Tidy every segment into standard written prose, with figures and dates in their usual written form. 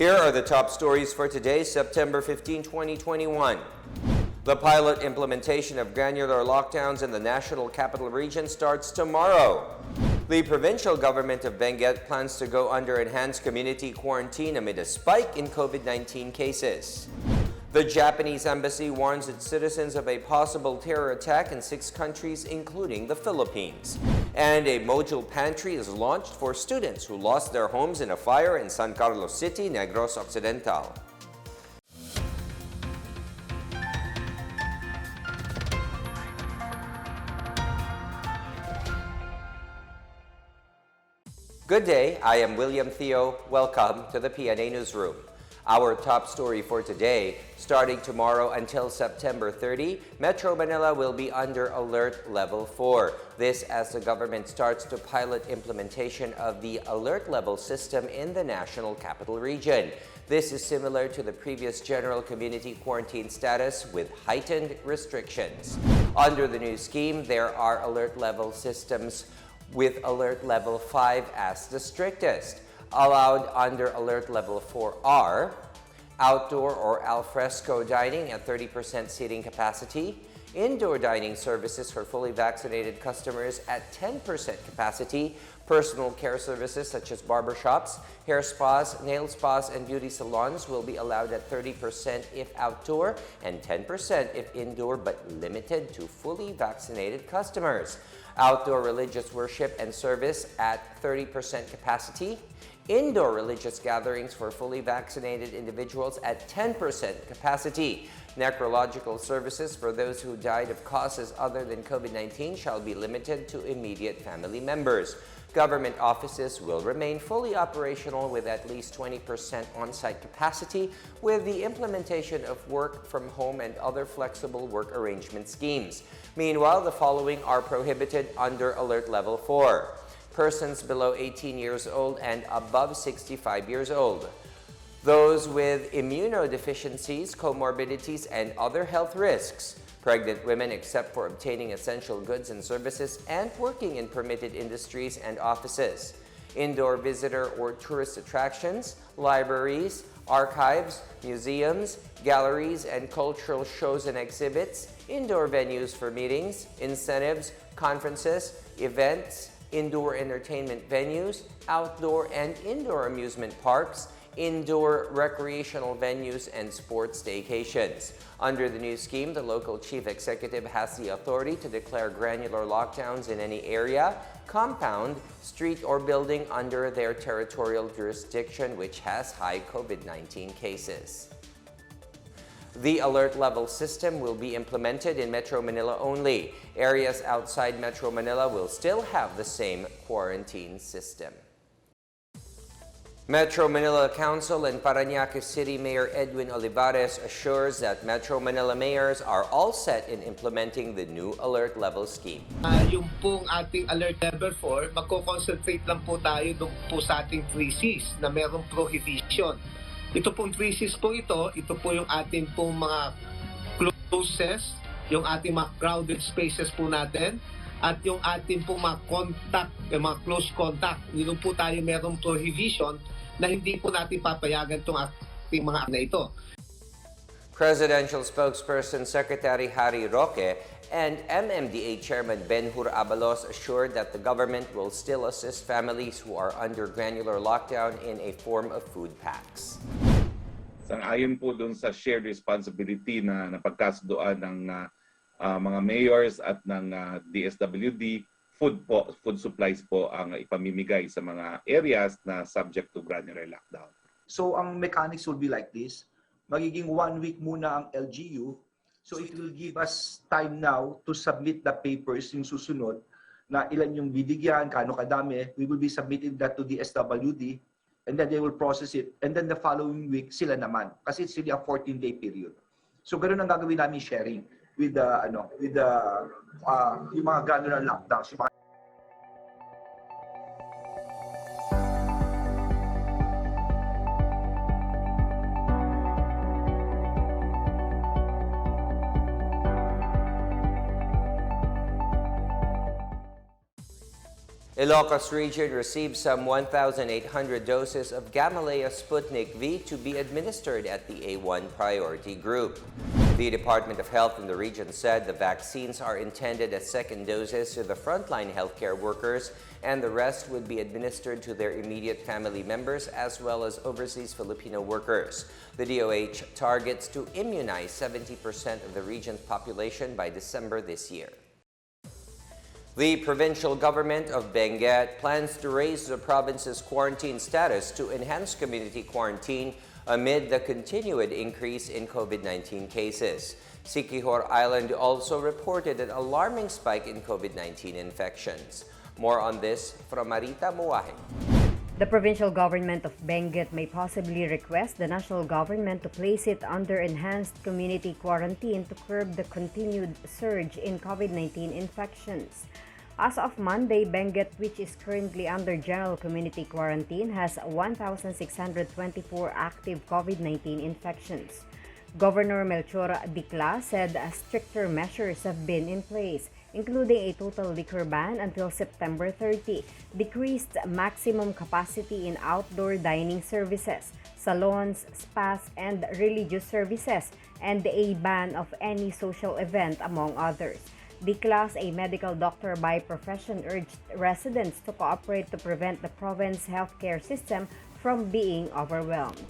Here are the top stories for today, September 15, 2021. The pilot implementation of granular lockdowns in the National Capital Region starts tomorrow. The provincial government of Benguet plans to go under enhanced community quarantine amid a spike in COVID-19 cases. The Japanese embassy warns its citizens of a possible terror attack in 6 countries, including the Philippines. And a Module Pantry is launched for students who lost their homes in a fire in San Carlos City, Negros Occidental. Good day, I am William Theo. Welcome to the PNA Newsroom. Our top story for today, starting tomorrow until September 30, Metro Manila will be under Alert Level 4. This as the government starts to pilot implementation of the Alert Level system in the National Capital Region. This is similar to the previous general community quarantine status with heightened restrictions. Under the new scheme, there are alert level systems with Alert Level 5 as the strictest. Allowed under Alert Level 4 are outdoor or alfresco dining at 30% seating capacity, indoor dining services for fully vaccinated customers at 10% capacity, personal care services such as barbershops, hair spas, nail spas, and beauty salons will be allowed at 30% if outdoor and 10% if indoor, but limited to fully vaccinated customers. Outdoor religious worship and service at 30% capacity, indoor religious gatherings for fully vaccinated individuals at 10% capacity. Necrological services for those who died of causes other than COVID-19 shall be limited to immediate family members. Government offices will remain fully operational with at least 20% on-site capacity with the implementation of work from home and other flexible work arrangement schemes. Meanwhile, the following are prohibited under Alert Level 4. Persons below 18 years old and above 65 years old. Those with immunodeficiencies, comorbidities, and other health risks. Pregnant women except for obtaining essential goods and services and working in permitted industries and offices. Indoor visitor or tourist attractions, libraries, archives, museums, galleries, and cultural shows and exhibits, indoor venues for meetings, incentives, conferences, events, indoor entertainment venues, outdoor and indoor amusement parks, indoor recreational venues, and sports staycations. Under the new scheme, the local chief executive has the authority to declare granular lockdowns in any area, compound, street, or building under their territorial jurisdiction which has high COVID-19 cases. The alert level system will be implemented in Metro Manila only. Areas outside Metro Manila will still have the same quarantine system. Metro Manila Council and Parañaque City Mayor Edwin Olivares assures that Metro Manila mayors are all set in implementing the new alert level scheme. Yung pong ating alert level 4, magko-concentrate lang po tayo doon po sa ating 3Cs na merong prohibition. Ito pong 3Cs po ito po yung ating pong mga closes, yung ating mga crowded spaces po natin, at yung ating pong mga contact, yung mga close contact. Yun po tayo merong prohibition na hindi po natin papayagan itong ating mga na ito. Presidential spokesperson Secretary Harry Roque and MMDA Chairman Benhur Abalos assured that the government will still assist families who are under granular lockdown in a form of food packs. Ayon po doon sa shared responsibility na napagkasunduan ng mga mayors at ng DSWD, food supplies po ang ipamimigay sa mga areas na subject to granular lockdown. So ang mechanics will be like this. Magiging 1 week muna ang LGU. So it will give us time now to submit the papers yung susunod na ilan yung bibigyan, kaano kadami. We will be submitting that to the SWD and then they will process it. And then the following week sila naman kasi it's really a 14-day period. So ganoon ang gagawin namin sharing with the yung mga granular lockdowns. Ilocos region received some 1,800 doses of Gamaleya Sputnik V to be administered at the A1 priority group. The Department of Health in the region said the vaccines are intended as second doses to the frontline healthcare workers, and the rest would be administered to their immediate family members as well as overseas Filipino workers. The DOH targets to immunize 70% of the region's population by December this year. The provincial government of Benguet plans to raise the province's quarantine status to enhance community quarantine amid the continued increase in COVID-19 cases. Siquijor Island also reported an alarming spike in COVID-19 infections. More on this from Marita Muahe. The provincial government of Benguet may possibly request the national government to place it under enhanced community quarantine to curb the continued surge in COVID-19 infections. As of Monday, Benguet, which is currently under general community quarantine, has 1,624 active COVID-19 infections. Governor Melchor Dicla said stricter measures have been in place, including a total liquor ban until September 30, decreased maximum capacity in outdoor dining services, salons, spas, and religious services, and a ban of any social event, among others. Diclas, a medical doctor by profession, urged residents to cooperate to prevent the province healthcare system from being overwhelmed.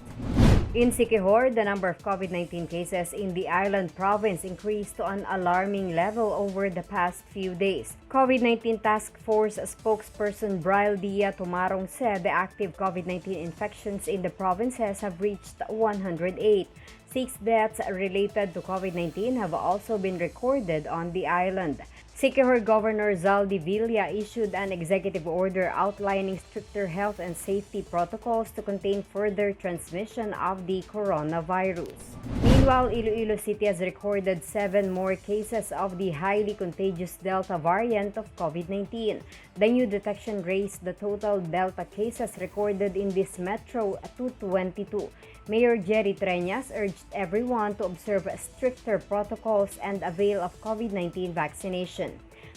In Siquijor, the number of COVID-19 cases in the island province increased to an alarming level over the past few days. COVID-19 Task Force spokesperson Brian Dia Tumarong said the active COVID-19 infections in the provinces have reached 108. 6 deaths related to COVID-19 have also been recorded on the island. Siquijor Governor Zaldi Villa issued an executive order outlining stricter health and safety protocols to contain further transmission of the coronavirus. Meanwhile, Iloilo City has recorded 7 more cases of the highly contagious Delta variant of COVID-19. The new detection raised the total Delta cases recorded in this metro to 22. Mayor Jerry Treñas urged everyone to observe stricter protocols and avail of COVID-19 vaccination.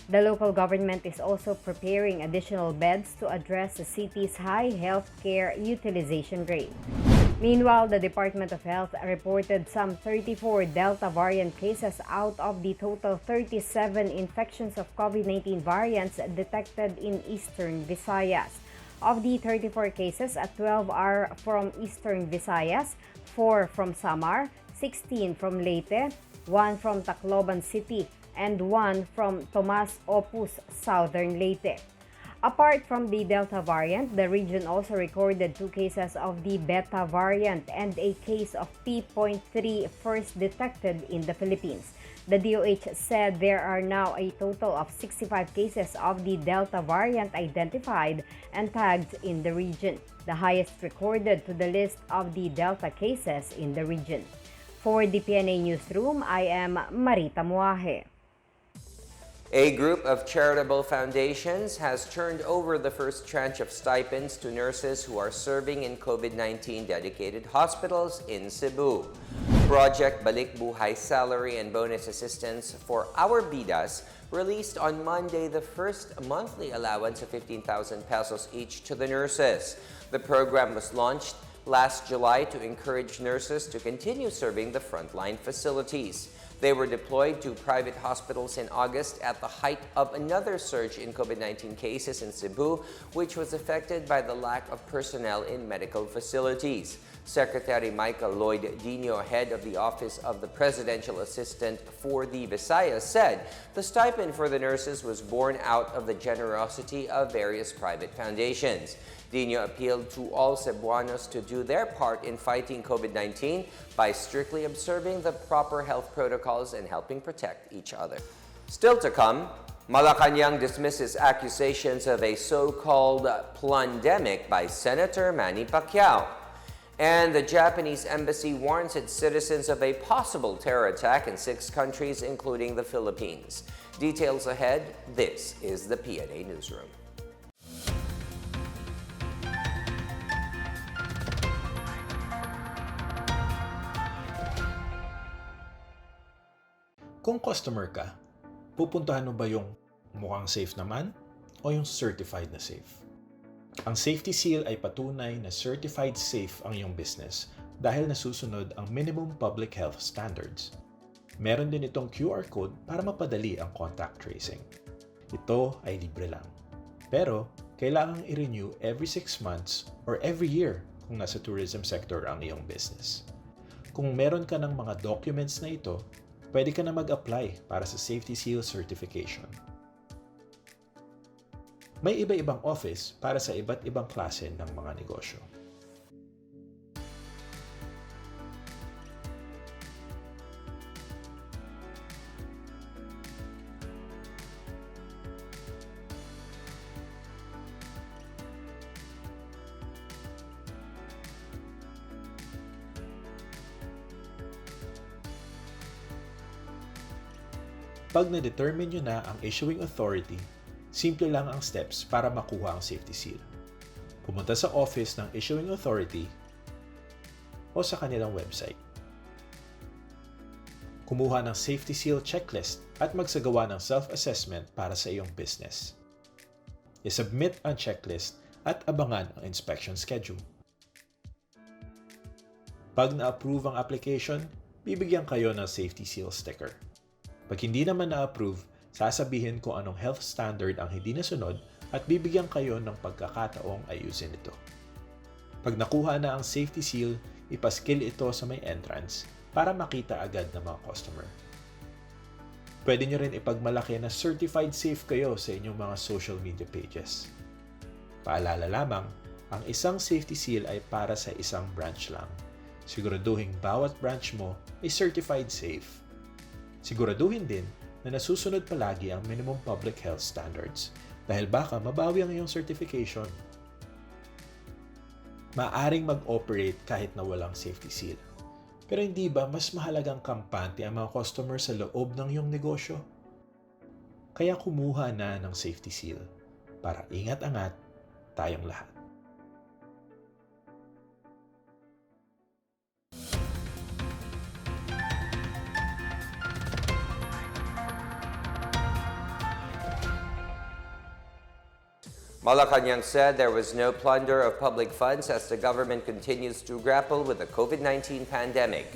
The local government is also preparing additional beds to address the city's high healthcare utilization rate. Meanwhile, the Department of Health reported some 34 Delta variant cases out of the total 37 infections of COVID-19 variants detected in Eastern Visayas. Of the 34 cases, 12 are from Eastern Visayas, 4 from Samar, 16 from Leyte, 1 from Tacloban City, and 1 from Tomas Opus, Southern Leyte. Apart from the Delta variant, the region also recorded 2 cases of the Beta variant and a case of P.3 first detected in the Philippines. The DOH said there are now a total of 65 cases of the Delta variant identified and tagged in the region, the highest recorded to the list of the Delta cases in the region. For the PNA Newsroom, I am Marita Muahe. A group of charitable foundations has turned over the first tranche of stipends to nurses who are serving in COVID-19 dedicated hospitals in Cebu. Project Balik Buhay Salary and Bonus Assistance for Our Bidas released on Monday the first monthly allowance of 15,000 pesos each to the nurses. The program was launched last July to encourage nurses to continue serving the frontline facilities. They were deployed to private hospitals in August at the height of another surge in COVID-19 cases in Cebu, which was affected by the lack of personnel in medical facilities. Secretary Michael Lloyd Dino, head of the Office of the Presidential Assistant for the Visayas, said the stipend for the nurses was born out of the generosity of various private foundations. Dino appealed to all Cebuanos to do their part in fighting COVID-19 by strictly observing the proper health protocols and helping protect each other. Still to come, Malacanang dismisses accusations of a so-called plandemic by Senator Manny Pacquiao. And the Japanese embassy warns its citizens of a possible terror attack in 6 countries, including the Philippines. Details ahead, this is the PNA Newsroom. Kung customer ka, pupuntahan mo ba yung mukhang safe naman o yung certified na safe. Ang safety seal ay patunay na certified safe ang iyong business dahil nasusunod ang minimum public health standards. Meron din itong QR code para mapadali ang contact tracing. Ito ay libre lang. Pero, kailangang i-renew every 6 months or every year kung nasa tourism sector ang iyong business. Kung meron ka ng mga documents na ito, pwede ka na mag-apply para sa Safety Seal Certification. May iba-ibang office para sa iba't ibang klase ng mga negosyo. Pag na-determine nyo na ang issuing authority, simple lang ang steps para makuha ang safety seal. Pumunta sa office ng issuing authority o sa kanilang website. Kumuha ng safety seal checklist at magsagawa ng self-assessment para sa iyong business. I-submit ang checklist at abangan ang inspection schedule. Pag na-approve ang application, bibigyan kayo ng safety seal sticker. Pag hindi naman na-approve, sasabihin kung anong health standard ang hindi nasunod at bibigyan kayo ng pagkakataong ayusin ito. Pag nakuha na ang safety seal, ipaskil ito sa may entrance para makita agad ng mga customer. Pwede nyo rin ipagmalaki na certified safe kayo sa inyong mga social media pages. Paalala lamang, ang isang safety seal ay para sa isang branch lang. Siguraduhin bawat branch mo ay certified safe. Siguraduhin din na nasusunod palagi ang minimum public health standards dahil baka mabawi ang iyong certification. Maaring mag-operate kahit na walang safety seal. Pero hindi ba mas mahalagang kampante ang mga customer sa loob ng iyong negosyo? Kaya kumuha na ng safety seal para ingat-angat tayong lahat. Malacanang said there was no plunder of public funds as the government continues to grapple with the COVID-19 pandemic.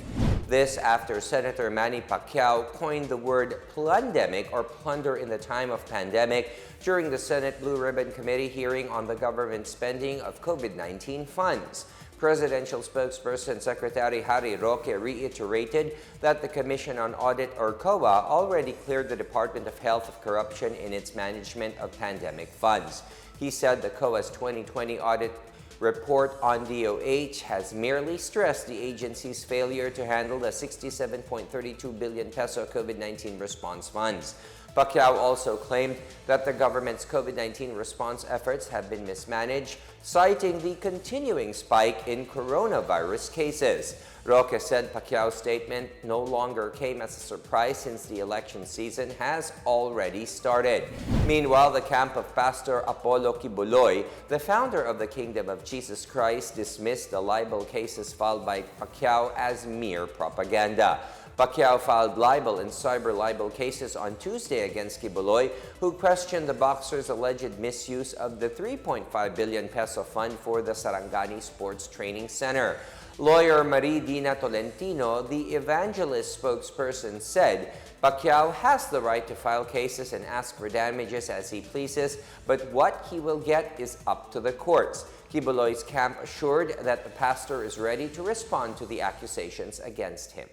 This after Senator Manny Pacquiao coined the word plandemic or plunder in the time of pandemic during the Senate Blue Ribbon Committee hearing on the government spending of COVID-19 funds. Presidential spokesperson Secretary Harry Roque reiterated that the Commission on Audit or COA already cleared the Department of Health of corruption in its management of pandemic funds. He said the COA's 2020 audit report on DOH has merely stressed the agency's failure to handle the 67.32 billion peso COVID-19 response funds. Pacquiao also claimed that the government's COVID-19 response efforts have been mismanaged, citing the continuing spike in coronavirus cases. Roque said Pacquiao's statement no longer came as a surprise since the election season has already started. Meanwhile, the camp of Pastor Apollo Kibuloy, the founder of the Kingdom of Jesus Christ, dismissed the libel cases filed by Pacquiao as mere propaganda. Pacquiao filed libel and cyber libel cases on Tuesday against Kibuloy, who questioned the boxer's alleged misuse of the 3.5 billion peso fund for the Sarangani Sports Training Center. Lawyer Marie Dina Tolentino, the evangelist spokesperson, said Pacquiao has the right to file cases and ask for damages as he pleases, but what he will get is up to the courts. Kibuloy's camp assured that the pastor is ready to respond to the accusations against him.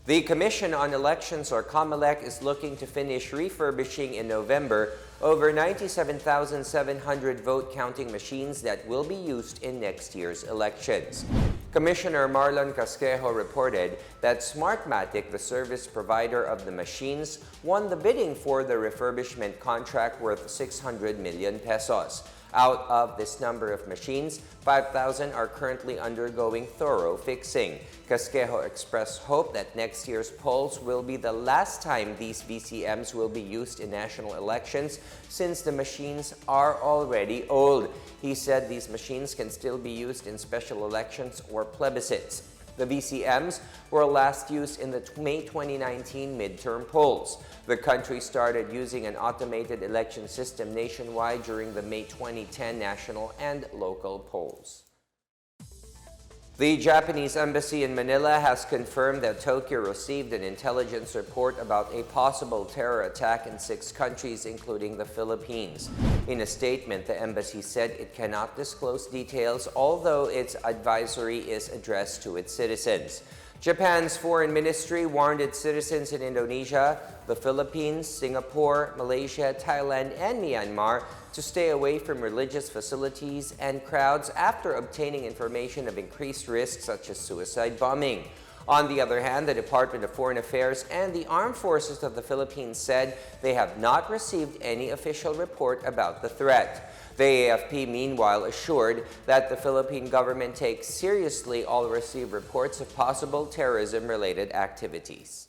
The Commission on Elections, or COMELEC, is looking to finish refurbishing in November over 97,700 vote-counting machines that will be used in next year's elections. Commissioner Marlon Casquejo reported that Smartmatic, the service provider of the machines, won the bidding for the refurbishment contract worth 600 million pesos. Out of this number of machines, 5,000 are currently undergoing thorough fixing. Casquejo expressed hope that next year's polls will be the last time these VCMs will be used in national elections since the machines are already old. He said these machines can still be used in special elections or plebiscites. The VCMs were last used in the May 2019 midterm polls. The country started using an automated election system nationwide during the May 2010 national and local polls. The Japanese embassy in Manila has confirmed that Tokyo received an intelligence report about a possible terror attack in 6 countries, including the Philippines. In a statement, the embassy said it cannot disclose details, although its advisory is addressed to its citizens. Japan's foreign ministry warned its citizens in Indonesia, the Philippines, Singapore, Malaysia, Thailand, and Myanmar to stay away from religious facilities and crowds after obtaining information of increased risks such as suicide bombing. On the other hand, the Department of Foreign Affairs and the Armed Forces of the Philippines said they have not received any official report about the threat. The AFP, meanwhile, assured that the Philippine government takes seriously all received reports of possible terrorism-related activities.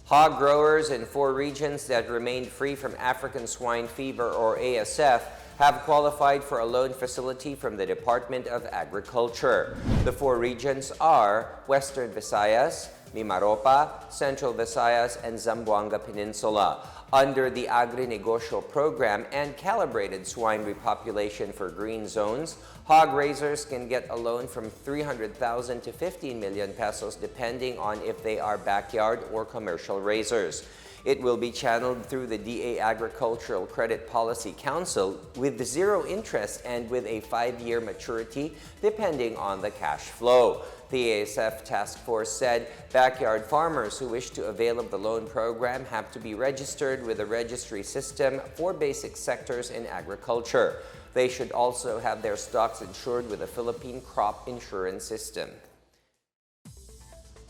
Hog growers in 4 regions that remained free from African swine fever, or ASF, have qualified for a loan facility from the Department of Agriculture. The 4 regions are Western Visayas, Mimaropa, Central Visayas, and Zamboanga Peninsula. Under the Agri-Negosyo Program and Calibrated Swine Repopulation for Green Zones, hog raisers can get a loan from 300,000 to 15 million pesos depending on if they are backyard or commercial raisers. It will be channeled through the DA Agricultural Credit Policy Council with 0 interest and with a 5-year maturity depending on the cash flow. The ASF task force said backyard farmers who wish to avail of the loan program have to be registered with a registry system for basic sectors in agriculture. They should also have their stocks insured with a Philippine crop insurance system.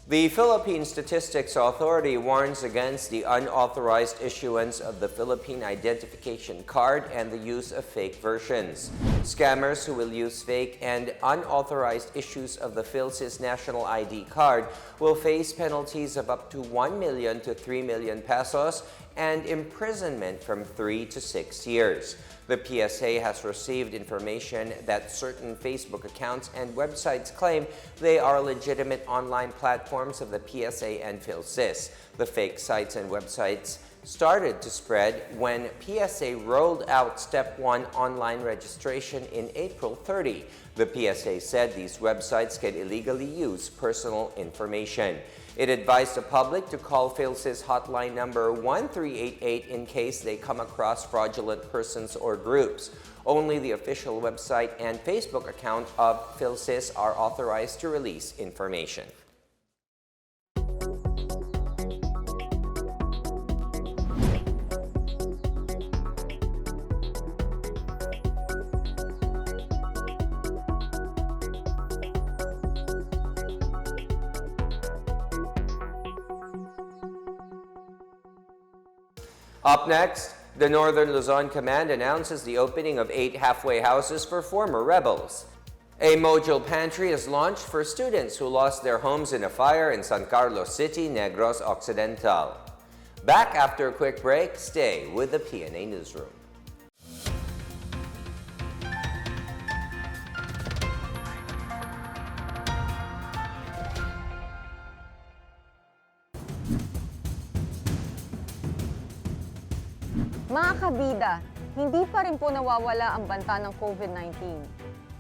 The Philippine Statistics Authority warns against the unauthorized issuance of the Philippine Identification Card and the use of fake versions. Scammers who will use fake and unauthorized issues of the PhilSys National ID Card will face penalties of up to 1 million to 3 million pesos and imprisonment from 3 to 6 years. The PSA has received information that certain Facebook accounts and websites claim they are legitimate online platforms of the PSA and PhilSys. The fake sites and websites started to spread when PSA rolled out Step 1 online registration in April 30. The PSA said these websites can illegally use personal information. It advised the public to call PhilSys hotline number 1388 in case they come across fraudulent persons or groups. Only the official website and Facebook account of PhilSys are authorized to release information. Up next, the Northern Luzon Command announces the opening of 8 halfway houses for former rebels. A Module Pantry is launched for students who lost their homes in a fire in San Carlos City, Negros Occidental. Back after a quick break, stay with the PNA Newsroom. Mga kabida, hindi pa rin po nawawala ang banta ng COVID-19.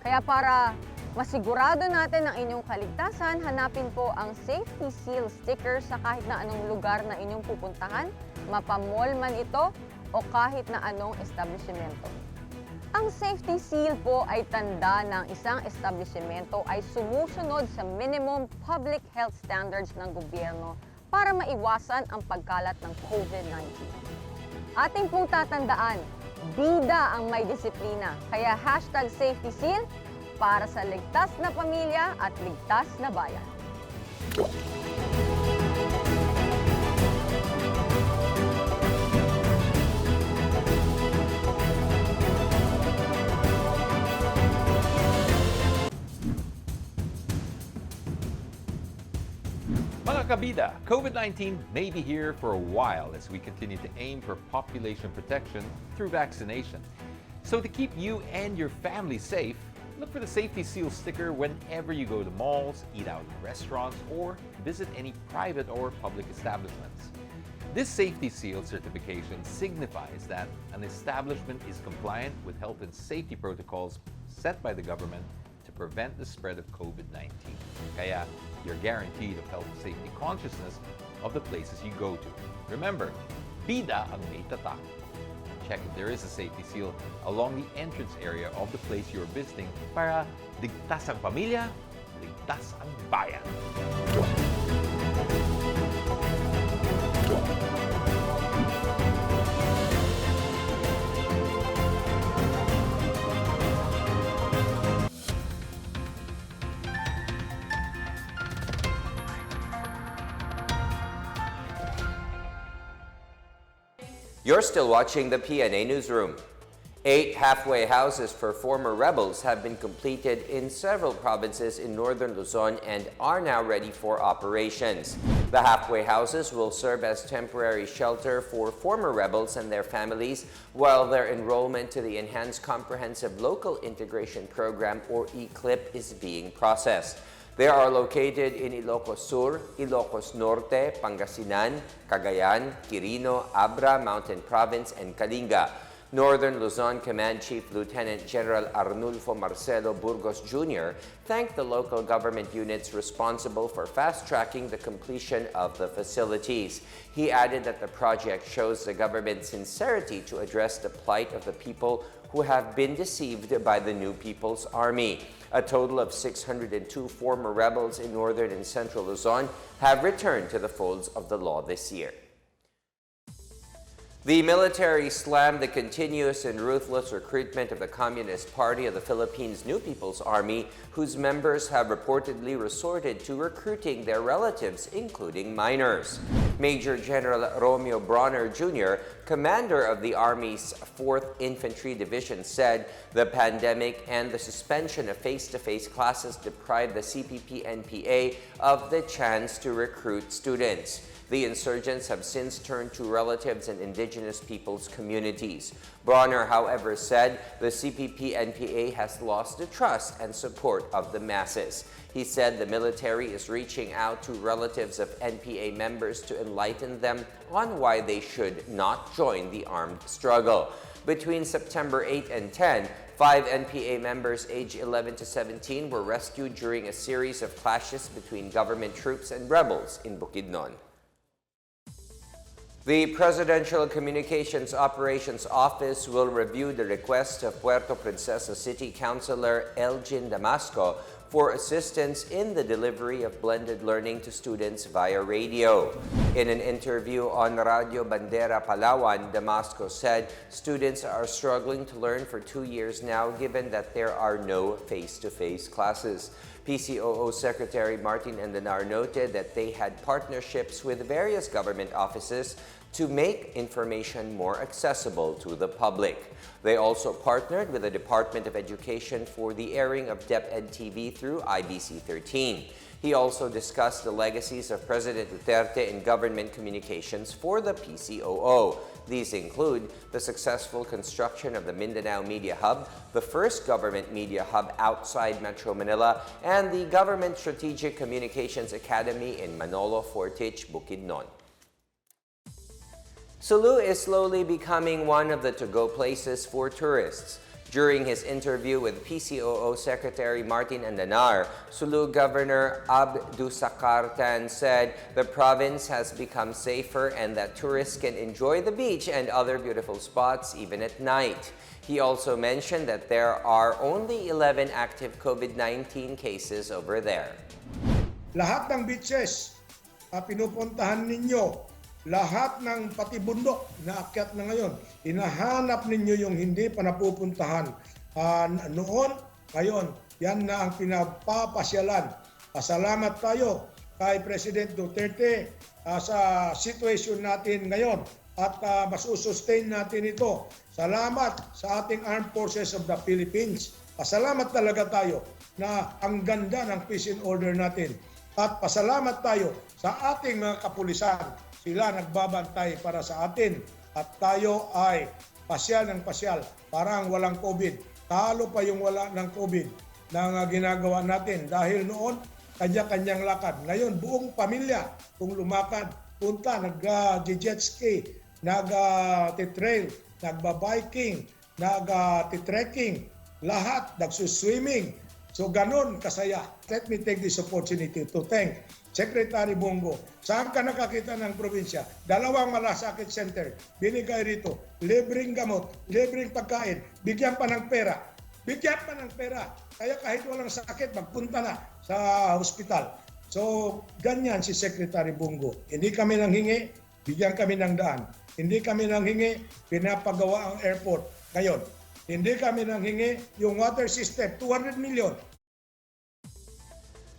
Kaya para masigurado natin ang inyong kaligtasan, hanapin po ang Safety Seal sticker sa kahit na anong lugar na inyong pupuntahan, mapamall man ito o kahit na anong establishmento. Ang Safety Seal po ay tanda ng isang establishmento ay sumusunod sa minimum public health standards ng gobyerno para maiwasan ang pagkalat ng COVID-19. Ating pong tatandaan, bida ang may disiplina. Kaya #SafetySeal para sa ligtas na pamilya at ligtas na bayan. Mga kabida, COVID-19 may be here for a while as we continue to aim for population protection through vaccination. So to keep you and your family safe, Look for the Safety Seal sticker whenever you go to malls, eat out in restaurants, or visit any private or public establishments. This Safety Seal certification signifies that an establishment is compliant with health and safety protocols set by the government to prevent the spread of COVID-19. Kaya, you're guaranteed of health and safety consciousness of the places you go to. Remember, bida ang may tatak. Check if there is a safety seal along the entrance area of the place you're visiting para ligtas ang pamilya, ligtas ang bayan. You're still watching the PNA Newsroom. 8 halfway houses for former rebels have been completed in several provinces in northern Luzon and are now ready for operations. The halfway houses will serve as temporary shelter for former rebels and their families while their enrollment to the Enhanced Comprehensive Local Integration Program, or ECLIP, is being processed. They are located in Ilocos Sur, Ilocos Norte, Pangasinan, Cagayan, Quirino, Abra, Mountain Province, and Kalinga. Northern Luzon Command Chief Lieutenant General Arnulfo Marcelo Burgos Jr. thanked the local government units responsible for fast-tracking the completion of the facilities. He added that the project shows the government's sincerity to address the plight of the people who have been deceived by the new People's Army. A total of 602 former rebels in northern and central Luzon have returned to the folds of the law this year. The military slammed the continuous and ruthless recruitment of the Communist Party of the Philippines' New People's Army, whose members have reportedly resorted to recruiting their relatives, including minors. Major General Romeo Bronner Jr., commander of the Army's 4th Infantry Division, said the pandemic and the suspension of face-to-face classes deprived the CPP-NPA of the chance to recruit students. The insurgents have since turned to relatives and indigenous peoples' communities. Bronner, however, said the CPP-NPA has lost the trust and support of the masses. He said the military is reaching out to relatives of NPA members to enlighten them on why they should not join the armed struggle. Between September 8 and 10, 5 NPA members aged 11 to 17 were rescued during a series of clashes between government troops and rebels in Bukidnon. The Presidential Communications Operations Office will review the request of Puerto Princesa City Councilor Elgin Damasco for assistance in the delivery of blended learning to students via radio. In an interview on Radio Bandera Palawan, Damasco said students are struggling to learn for 2 years now given that there are no face-to-face classes. PCOO Secretary Martin Andanar noted that they had partnerships with various government offices to make information more accessible to the public. They also partnered with the Department of Education for the airing of DepEd TV through IBC 13. He also discussed the legacies of President Duterte in government communications for the PCOO. These include the successful construction of the Mindanao Media Hub, the first government media hub outside Metro Manila, and the Government Strategic Communications Academy in Manolo Fortich, Bukidnon. Sulu is slowly becoming one of the to-go places for tourists. During his interview with PCOO Secretary Martin Andanar, Sulu Governor Abdusakar Tan said the province has become safer and that tourists can enjoy the beach and other beautiful spots even at night. He also mentioned that there are only 11 active COVID-19 cases over there. Lahat ng beaches pinupuntahan ninyo, lahat ng pati bundok na akyat na ngayon, hinahanap ninyo yung hindi pa napupuntahan noon, ngayon, yan na ang pinapapasyalan. Pasalamat tayo kay President Duterte sa situation natin ngayon at masusustain natin ito. Salamat sa ating Armed Forces of the Philippines. Pasalamat talaga tayo na ang ganda ng peace and order natin. At pasalamat tayo sa ating mga kapulisan. Sila nagbabantay para sa atin at tayo ay pasyal ng pasyal. Parang walang COVID. Talo pa yung wala ng COVID. ng ginagawa natin. Dahil noon, kanya-kanyang lakad. Ngayon, buong pamilya, kung lumakad, punta, nag-jet ski, nag-trail, nagba-biking, nag-trekking, lahat, nagsuswimming. So ganun kasaya. Let me take this opportunity to thank Secretary Bongo. Saan ka nakakita ng probinsya? 2 malasakit center. Binigay rito. Libreng gamot, libreng pagkain. Bigyan pa ng pera. Bigyan pa ng pera. Kaya kahit walang sakit, magpunta na sa hospital. So ganyan si Secretary Bongo. Hindi kami nanghingi, bigyan kami ng daan. Hindi kami nanghingi, pinapagawa ang airport. Ngayon, hindi kami nanghingi yung water system, 200 million.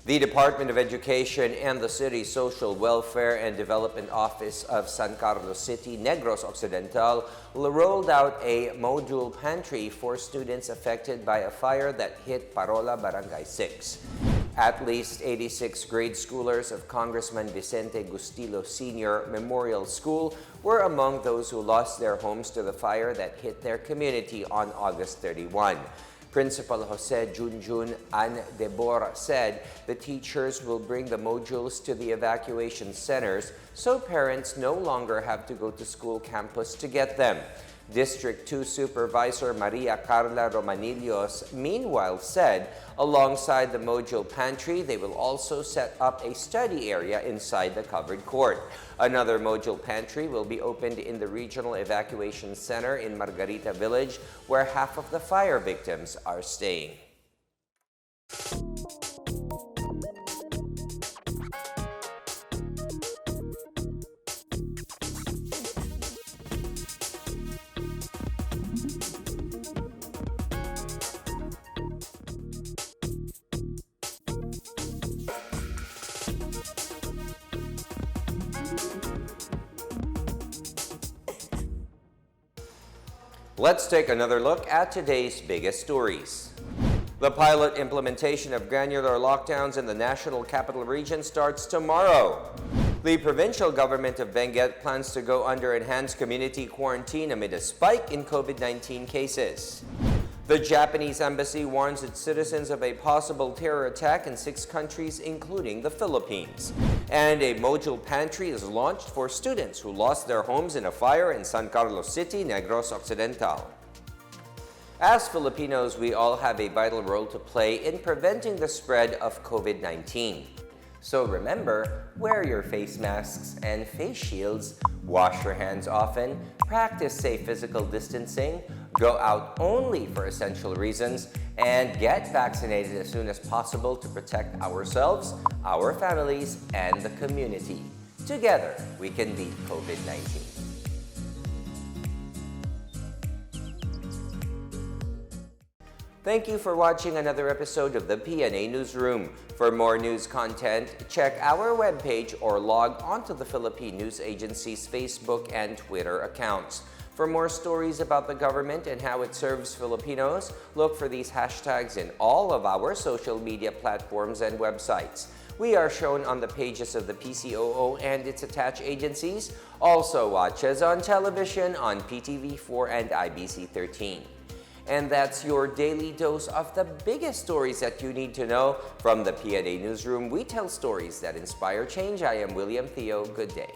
The Department of Education and the City's Social Welfare and Development Office of San Carlos City, Negros Occidental, rolled out a Module Pantry for students affected by a fire that hit Parola, Barangay 6. At least 86 grade schoolers of Congressman Vicente Gustilo Sr. Memorial School were among those who lost their homes to the fire that hit their community on August 31. Principal Jose Junjun Andebor said the teachers will bring the modules to the evacuation centers so parents no longer have to go to school campus to get them. District 2 Supervisor Maria Carla Romanillos meanwhile said alongside the Module Pantry, they will also set up a study area inside the covered court. Another Module Pantry will be opened in the Regional Evacuation Center in Margarita Village, where half of the fire victims are staying. Let's take another look at today's biggest stories. The pilot implementation of granular lockdowns in the National Capital Region starts tomorrow. The provincial government of Benguet plans to go under enhanced community quarantine amid a spike in COVID-19 cases. The Japanese embassy warns its citizens of a possible terror attack in 6 countries, including the Philippines. And a Module Pantry is launched for students who lost their homes in a fire in San Carlos City, Negros Occidental. As Filipinos, we all have a vital role to play in preventing the spread of COVID-19. So remember, wear your face masks and face shields, wash your hands often, practice safe physical distancing, go out only for essential reasons, and get vaccinated as soon as possible to protect ourselves, our families, and the community. Together, we can beat COVID-19. Thank you for watching another episode of the PNA Newsroom. For more news content, check our webpage or log onto the Philippine News Agency's Facebook and Twitter accounts. For more stories about the government and how it serves Filipinos, look for these hashtags in all of our social media platforms and websites. We are shown on the pages of the PCOO and its attached agencies. Also watch us on television on PTV4 and IBC 13. And that's your daily dose of the biggest stories that you need to know. From the PNA Newsroom, we tell stories that inspire change. I am William Theo. Good day.